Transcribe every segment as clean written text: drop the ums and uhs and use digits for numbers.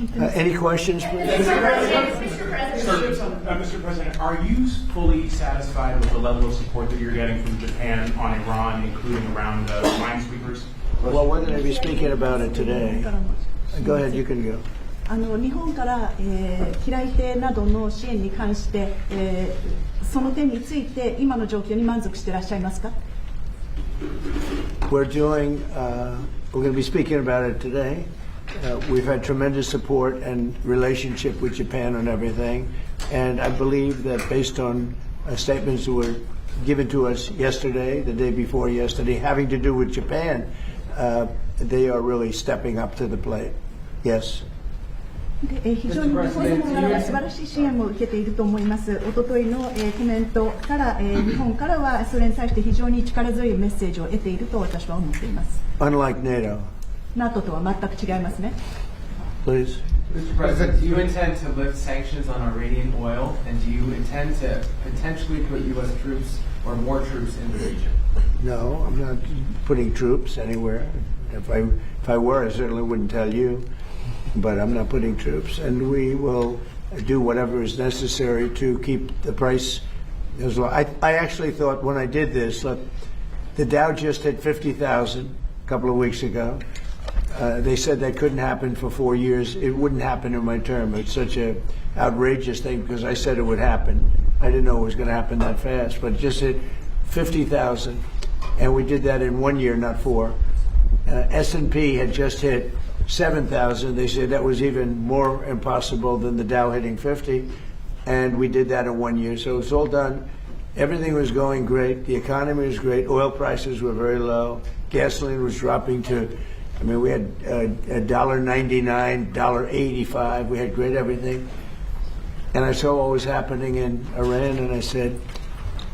Any questions, please? Mr. President, are you fully satisfied with the level of support that you're getting from Japan on Iran, including around minesweepers? Well, we're going to be speaking about it today. Go ahead, you can go. 日本から、機雷艇などの支援に関して、その点について今の状況に満足していらっしゃいますか？ We're going to be speaking about it today. We've had tremendous support and relationship with Japan on everything, and I believe that based on statements that were given to us yesterday, the day before yesterday, having to do with Japan, they are really stepping up to the plate. Yes. 非常に日本政府からは素晴らしい支援も受けていると思います。おとといの、コメントから、日本からはそれに対して非常に力強いメッセージを得ていると私は思っています。Unlike NATO. NATO とは全く違いますね。Please. Mr. President, do you intend to lift sanctions on Iranian oil, and do you intend to potentially put U.S. troops or more troops in the region? No, I'm not putting troops anywhere. If I were, I certainly wouldn't tell you. But I'm not putting troops, and we will do whatever is necessary to keep the price as low. I actually thought when I did this, look, the Dow just hit 50,000 a couple of weeks ago. They said that couldn't happen for 4 years. It wouldn't happen in my term. It's such an outrageous thing because I said it would happen. I didn't know it was going to happen that fast, but it just hit 50,000, and we did that in 1 year, not 4. S&P had just hit 7,000. They said that was even more impossible than the Dow hitting 50, and we did that in 1 year. So it's all done. Everything was going great. The economy was great. Oil prices were very low. Gasoline was dropping to, I mean, we had $1.99, $1.85. We had great everything. And I saw what was happening in Iran, and I said,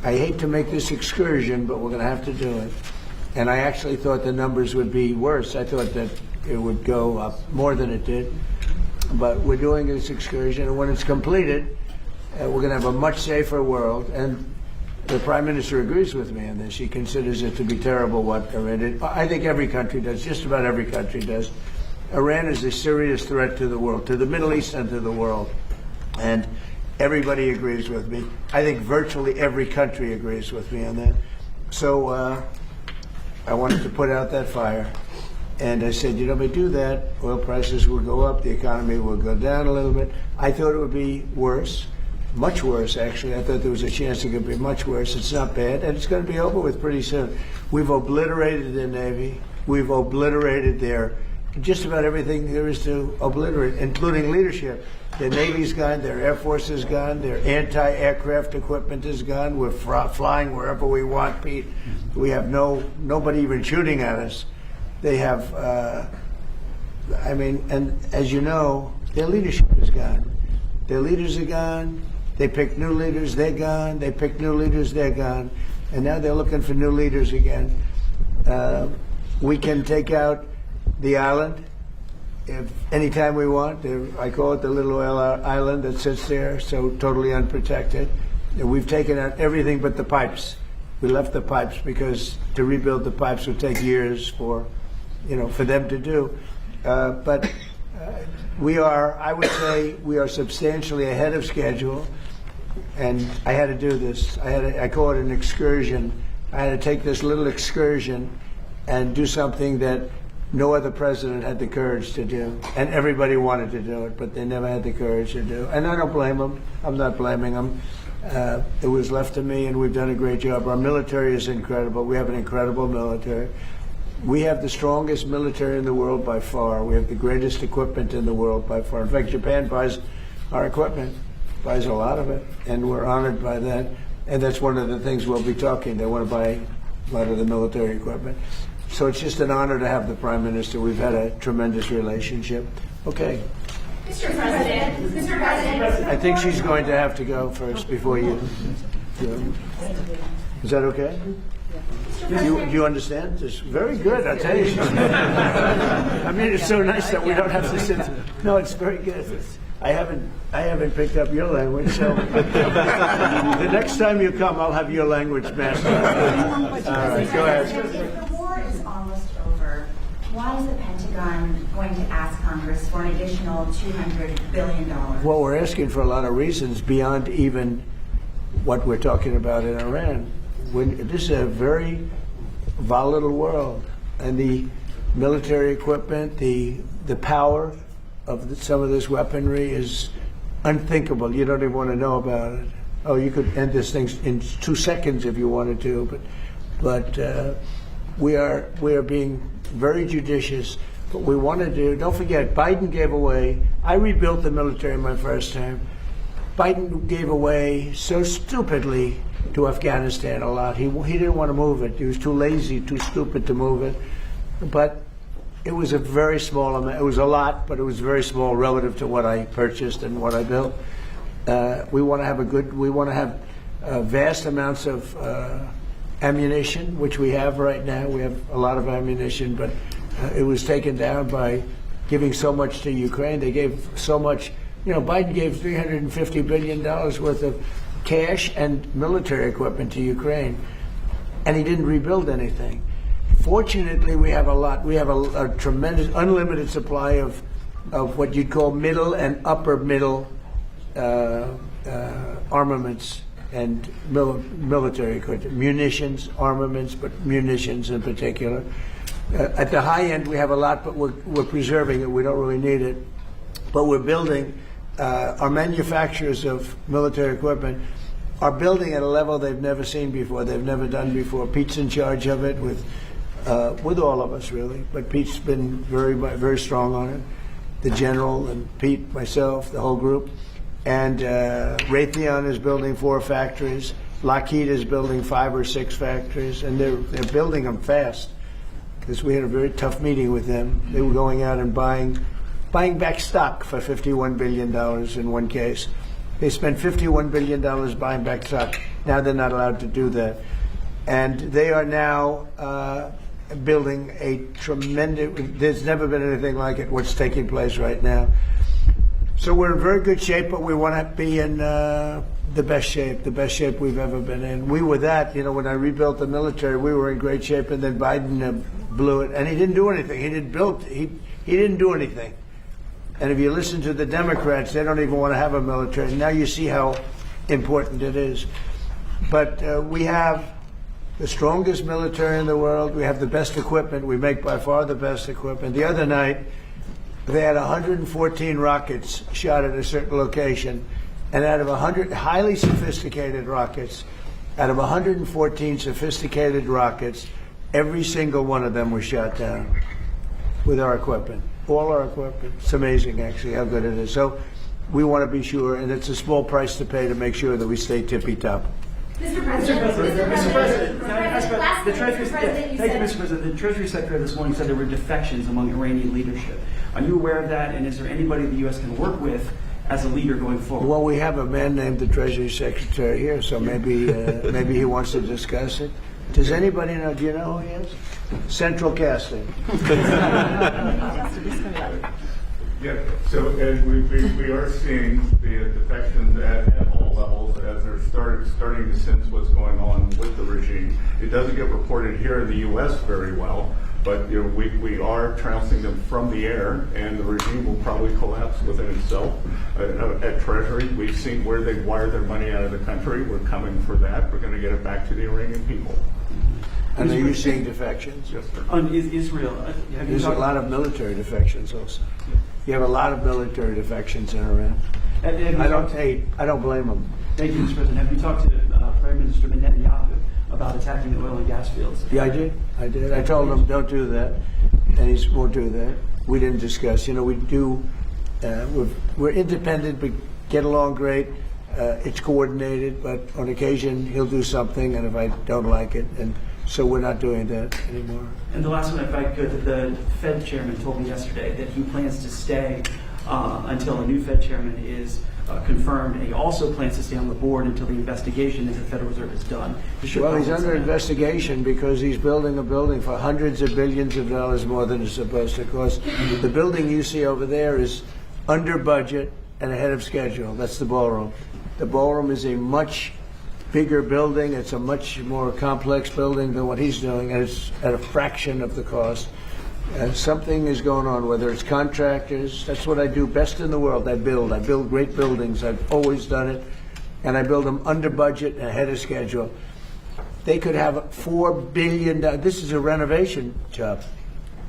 I hate to make this excursion, but we're going to have to do it. And I actually thought the numbers would be worse. I thought that it would go up more than it did. But we're doing this excursion, and when it's completed, we're going to have a much safer world. And the Prime Minister agrees with me on this. He considers it to be terrible what Iran did. I think every country does, just about every country does. Iran is a serious threat to the world, to the Middle East and to the world. And everybody agrees with me. I think virtually every country agrees with me on that. So I wanted to put out that fire. And I said, you know, if we do that, oil prices will go up, the economy will go down a little bit. I thought it would be worse, much worse, actually. I thought there was a chance it could be much worse. It's not bad, and it's going to be over with pretty soon. We've obliterated the Navy. We've obliterated just about everything there is to obliterate, including leadership. Their Navy's gone, their Air Force is gone, their anti-aircraft equipment is gone. We're flying wherever we want, Pete. We have nobody even shooting at us. They have, I mean, and as you know, their leadership is gone. Their leaders are gone. They pick new leaders, they're gone. They pick new leaders, they're gone. And now they're looking for new leaders again. We can take out the island if anytime we want. I call it the little oil island that sits there, so totally unprotected. And we've taken out everything but the pipes. We left the pipes because to rebuild the pipes would take years for them to do. But we are, I would say, we are substantially ahead of schedule. And I had to do this. I call it an excursion. I had to take this little excursion and do something that no other president had the courage to do. And everybody wanted to do it, but they never had the courage to do it. And I don't blame them. I'm not blaming them. It was left to me, and we've done a great job. Our military is incredible. We have an incredible military. We have the strongest military in the world by far. We have the greatest equipment in the world by far. In fact, Japan buys our equipment, buys a lot of it, and we're honored by that. And that's one of the things we'll be talking. They want to buy a lot of the military equipment. So it's just an honor to have the Prime Minister. We've had a tremendous relationship. Okay. Mr. President, I think she's going to have to go first before you. Is that okay? Do you understand? It's very good, I tell you. I mean, it's so nice that we don't have to sit. No, it's very good. I haven't picked up your language, so the next time you come, I'll have your language mastered. All right, go ahead. If the war is almost over, why is the Pentagon Pentagon going to ask Congress for an additional $200 billion? Well, we're asking for a lot of reasons beyond even what we're talking about in Iran. This is a very volatile world, and the military equipment, the power of some of this weaponry is unthinkable. You don't even want to know about it. Oh, you could end this thing in 2 seconds if you wanted to, but we are being very judicious. What we want to do, don't forget, Biden gave away, I rebuilt the military in my first term. Biden gave away so stupidly to Afghanistan a lot. He didn't want to move it. He was too lazy, too stupid to move it. But it was a very small amount. It was a lot, but it was very small relative to what I purchased and what I built. We want to have vast amounts of ammunition, which we have right now. We have a lot of ammunition, but it was taken down by giving so much to Ukraine. They gave so much. Biden gave $350 billion worth of cash and military equipment to Ukraine, and he didn't rebuild anything. Fortunately, we have a lot. We have a tremendous, unlimited supply of what you'd call middle and upper middle armaments and military equipment, munitions, armaments, but munitions in particular. At the high end, we have a lot, but we're preserving it. We don't really need it, but we're building. Our manufacturers of military equipment are building at a level they've never seen before. They've never done before. Pete's in charge of it with all of us, really. But Pete's been very strong on it. The general and Pete, myself, the whole group. And Raytheon is building 4 factories. Lockheed is building 5 or 6 factories, and they're building them fast. Because we had a very tough meeting with them. They were going out and buying back stock for $51 billion in one case. They spent $51 billion buying back stock. Now they're not allowed to do that. And they are now building a tremendous, there's never been anything like it, what's taking place right now. So we're in very good shape, but we want to be in the best shape we've ever been in. We were that, when I rebuilt the military, we were in great shape, and then Biden blew it, and he didn't do anything. He didn't do anything. And if you listen to the Democrats, they don't even want to have a military. Now you see how important it is. But we have the strongest military in the world. We have the best equipment. We make by far the best equipment. The other night, they had 114 rockets shot at a certain location. And out of 100 highly sophisticated rockets, out of 114 sophisticated rockets, every single one of them was shot down with our equipment. All our equipment. It's amazing, actually, how good it is. So we want to be sure, and it's a small price to pay to make sure that we stay tippy-top. Mr. President, can I ask about the Treasury? Thank you, Mr. President. The Treasury Secretary this morning said there were defections among Iranian leadership. Are you aware of that, and is there anybody the U.S. can work with as a leader going forward? Well, we have a man named the Treasury Secretary here, so maybe he wants to discuss it. Does anybody know? Do you know who he is? Central Casting. Yeah, so and we are seeing the defections at all levels as they're starting to sense what's going on with the regime. It doesn't get reported here in the U.S. very well, but we are trouncing them from the air, and the regime will probably collapse within itself. At Treasury, we've seen where they've wired their money out of the country. We're coming for that. We're going to get it back to the Iranian people. And are you seeing defections? Yes, sir. On Israel, have you There's a lot of military defections also. You have a lot of military defections in Iran. I don't blame them. Thank you, Mr. President. Have you talked to Prime Minister Netanyahu about attacking the oil and gas fields? Yeah, I did. I told him don't do that, and he won't do that. We didn't discuss. We do. We're independent, but get along great. It's coordinated, but on occasion he'll do something, and if I don't like it, and so we're not doing that anymore. And the last one, if I could, the Fed chairman told me yesterday that he plans to stay until a new Fed chairman is confirmed, and he also plans to stay on the board until the investigation into the Federal Reserve is done. Well, he's under investigation because he's building a building for hundreds of billions of dollars more than it's supposed to cost. The building you see over there is under budget and ahead of schedule. That's the ballroom. The ballroom is a much bigger building. It's a much more complex building than what he's doing, and it's at a fraction of the cost. Something is going on, whether it's contractors. That's what I do best in the world. I build great buildings. I've always done it. And I build them under budget and ahead of schedule. They could have $4 billion. This is a renovation job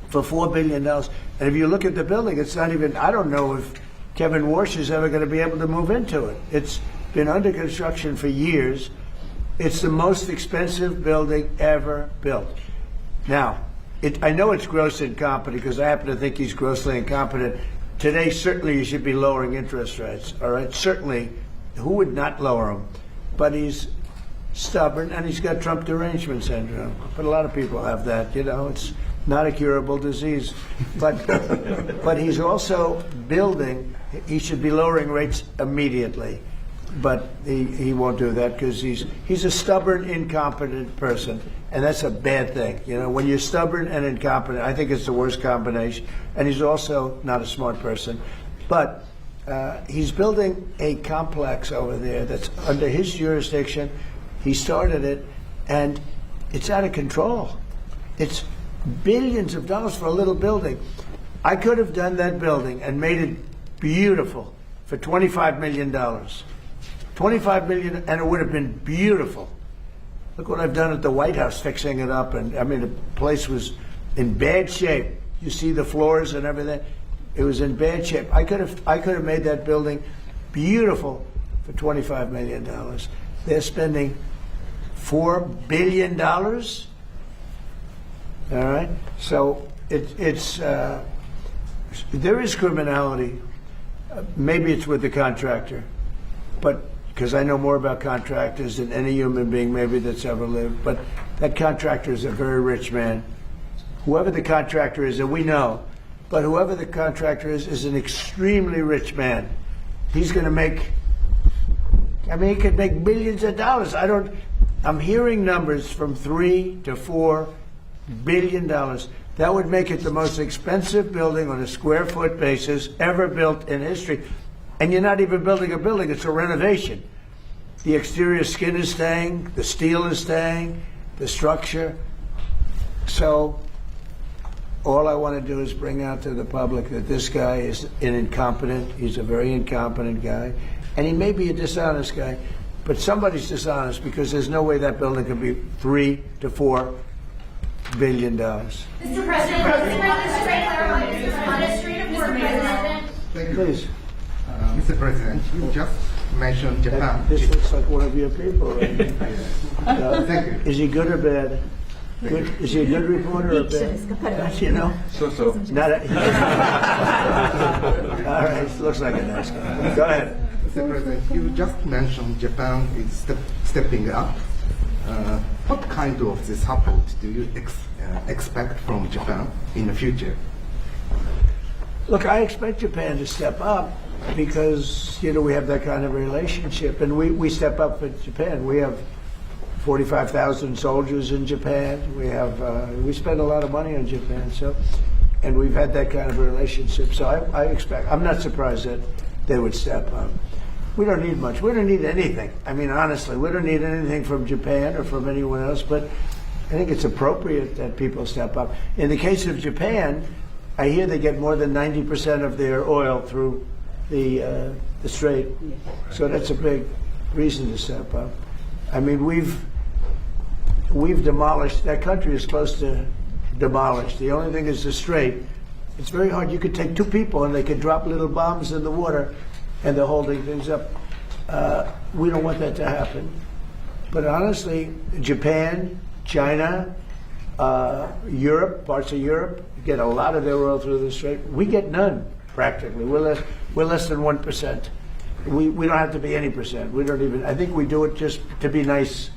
for $4 billion. And if you look at the building, it's not even, I don't know if Kevin Warsh is ever going to be able to move into it. It's been under construction for years. It's the most expensive building ever built. Now, I know it's grossly incompetent because I happen to think he's grossly incompetent. Today, certainly you should be lowering interest rates, all right? Certainly, who would not lower them? But he's stubborn and he's got Trump derangement syndrome. But a lot of people have that, you know, it's not a curable disease. But he's also building, he should be lowering rates immediately. But he won't do that because he's a stubborn, incompetent person. And that's a bad thing. You know, when you're stubborn and incompetent, I think it's the worst combination. And he's also not a smart person. But he's building a complex over there that's under his jurisdiction. He started it, and it's out of control. It's billions of dollars for a little building. I could have done that building and made it beautiful for $25 million. $25 million, and it would have been beautiful. Look what I've done at the White House, fixing it up, and I mean the place was in bad shape. You see the floors and everything. It was in bad shape. I could have made that building beautiful for $25 million. They're spending $4 billion. All right, so it's there is criminality. Maybe it's with the contractor, but because I know more about contractors than any human being maybe that's ever lived. But that contractor is a very rich man. Whoever the contractor is, and we know, but whoever the contractor is an extremely rich man. He's going to make, I mean, he could make billions of dollars. I'm hearing numbers from $3 to $4 billion. That would make it the most expensive building on a square foot basis ever built in history. And you're not even building a building, it's a renovation. The exterior skin is staying, the steel is staying, the structure. So all I want to do is bring out to the public that this guy is an incompetent, he's a very incompetent guy, and he may be a dishonest guy, but somebody's dishonest because there's no way that building could be $3 to $4 billion. Mr. President, on a straight of Mr. President. Thank you. Please. Mr. President, you just mentioned Japan. This looks like one of your people. Right? Thank you. Is he good or bad? Good. Is he a good reporter or bad? You know? So. Not a, all right, looks like a nice guy. Go ahead. Mr. President, you just mentioned Japan is stepping up. What kind of the support do you expect from Japan in the future? Look, I expect Japan to step up because, you know, we have that kind of relationship, and we step up for Japan. We have 45,000 soldiers in Japan. We spend a lot of money on Japan, and we've had that kind of a relationship. So I expect, I'm not surprised that they would step up. We don't need much. We don't need anything. I mean, honestly, we don't need anything from Japan or from anyone else, but I think it's appropriate that people step up. In the case of Japan, I hear they get more than 90% of their oil through the strait. So that's a big reason to step up. I mean, we've demolished, that country is close to demolished. The only thing is the strait. It's very hard. You could take two people and they could drop little bombs in the water and they're holding things up. We don't want that to happen. But honestly, Japan, China, Europe, parts of Europe, get a lot of their oil through the strait. We get none, practically. We're less than 1%. We don't have to be any percent. We don't even, I think we do it just to be nice.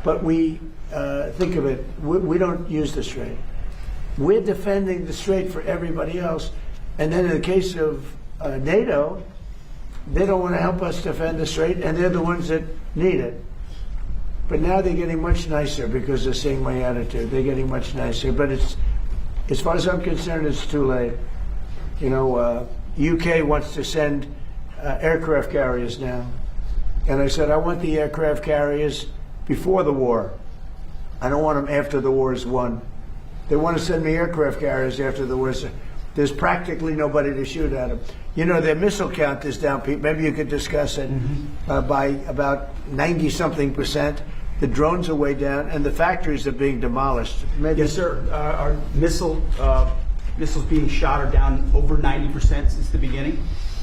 But we, think of it, we don't use the strait. We're defending the strait for everybody else. And then in the case of NATO, they don't want to help us defend the strait, and they're the ones that need it. But now they're getting much nicer because they're seeing my attitude. They're getting much nicer. But it's, as far as I'm concerned, it's too late. You know, UK wants to send aircraft carriers now. And I said, I want the aircraft carriers before the war. I don't want them after the war is won. They want to send me aircraft carriers after the war. There's practically nobody to shoot at them. You know, their missile count is down, Pete. Maybe you could discuss it by about 90-something%. The drones are way down, and the factories are being demolished. Maybe. Yes, sir. Our missiles being shot are down over 90% since the beginning.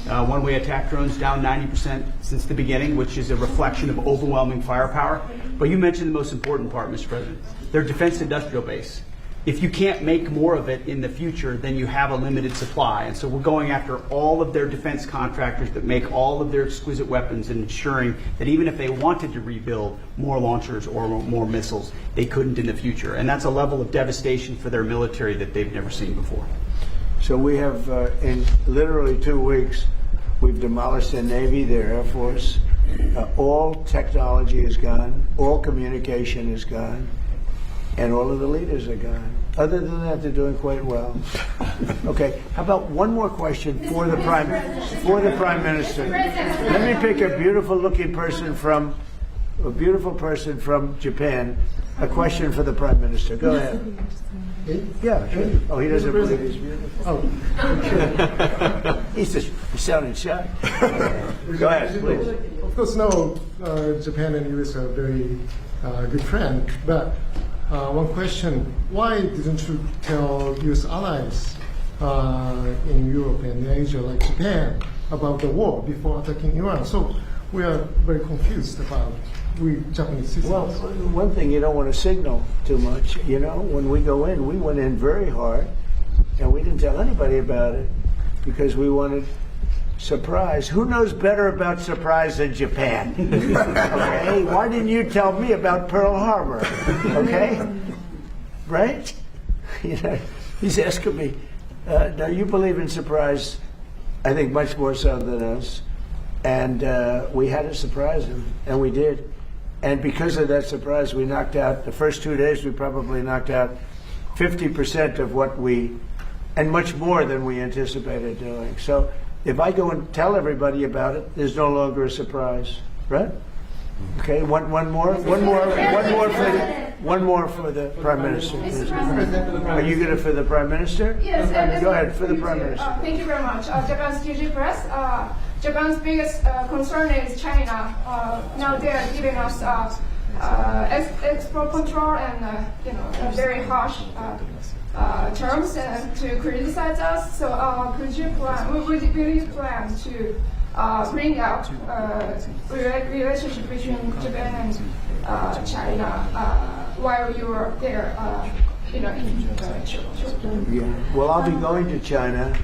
One-way attack drones down 90% since the beginning, which is a reflection of overwhelming firepower. But you mentioned the most important part, Mr. President. Their defense industrial base. If you can't make more of it in the future, then you have a limited supply. And so we're going after all of their defense contractors that make all of their exquisite weapons and ensuring that even if they wanted to rebuild more launchers or more missiles, they couldn't in the future. And that's a level of devastation for their military that they've never seen before. So we have, in literally 2 weeks, we've demolished their Navy, their Air Force. All technology is gone. All communication is gone. And all of the leaders are gone. Other than that, they're doing quite well. Okay, how about one more question for the Prime Minister? Let me pick a beautiful-looking person from Japan. A question for the Prime Minister. Go ahead. Yeah, sure. Oh, he doesn't believe he's beautiful. Oh, he's sounding shy. Go ahead, please. Of course, no, Japan and US are very good friends, but one question, why didn't you tell US allies in Europe and Asia, like Japan, about the war before attacking Iran? So we are very confused about we Japanese citizens. Well, one thing, you don't want to signal too much. You know, when we go in, we went in very hard, and we didn't tell anybody about it because we wanted surprise. Who knows better about surprise than Japan? Okay, why didn't you tell me about Pearl Harbor? Okay, right? You know, he's asking me. Now you believe in surprise, I think much more so than us, and we had to surprise him, and we did. And because of that surprise, we knocked out the first 2 days. We probably knocked out 50% of what and much more than we anticipated doing. So if I go and tell everybody about it, there's no longer a surprise, right? Okay, one more for the Prime Minister. Are you going to for the Prime Minister? Yes. Go ahead for the Prime Minister. Thank you very much. Japan's TG Press. Japan's biggest concern is China. Now they are giving us export control and very harsh terms to criticize us. So will you plan to bring out relationship between Japan and China while you are there? Well, I'll be going to China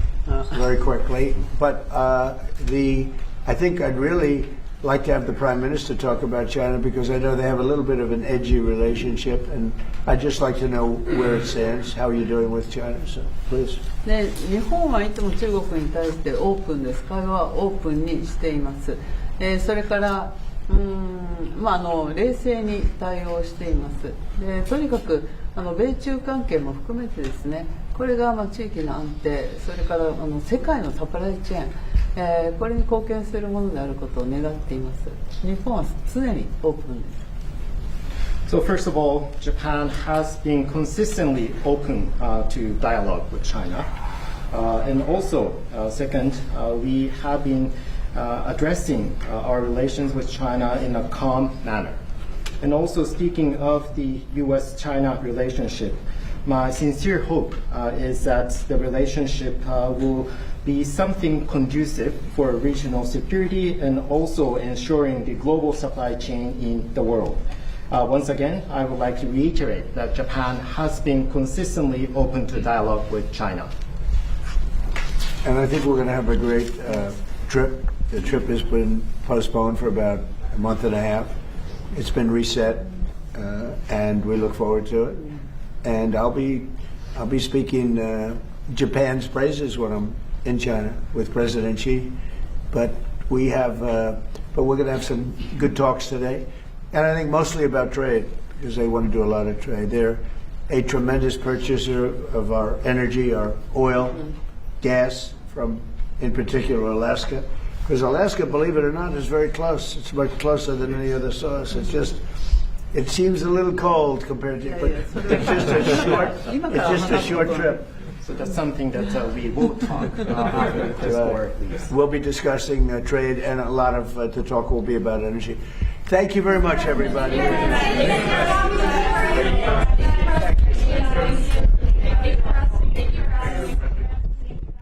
very quickly, but I think I'd really like to have the Prime Minister talk about China because I know they have a little bit of an edgy relationship, and I'd just like to know where it stands, how you're doing with China. So, please. で、日本はいつも中国に対してオープンです。会話はオープンにしています。それから冷静に対応しています。で、とにかく米中関係も含めてですね、これが地域の安定、それから世界のサプライチェーン、これに貢献するものであることを願っています。日本は常にオープンです。So first of all, Japan has been consistently open to dialogue with China. And also, second, we have been addressing our relations with China in a calm manner. And also speaking of the U.S.-China relationship, my sincere hope is that the relationship will be something conducive for regional security and also ensuring the global supply chain in the world. Once again, I would like to reiterate that Japan has been consistently open to dialogue with China. And I think we're going to have a great trip. The trip has been postponed for about a month and a half. It's been reset, and we look forward to it. And I'll be speaking Japan's praises when I'm in China with President Xi. But we're going to have some good talks today, and I think mostly about trade because they want to do a lot of trade. They're a tremendous purchaser of our energy, our oil, gas from, in particular, Alaska. Because Alaska, believe it or not, is very close. It's much closer than any other source. It's just It seems a little cold compared to, but it's just a short trip. So that's something that we will talk after this war leaves. We'll be discussing trade, and a lot of the talk will be about energy. Thank you very much, everybody.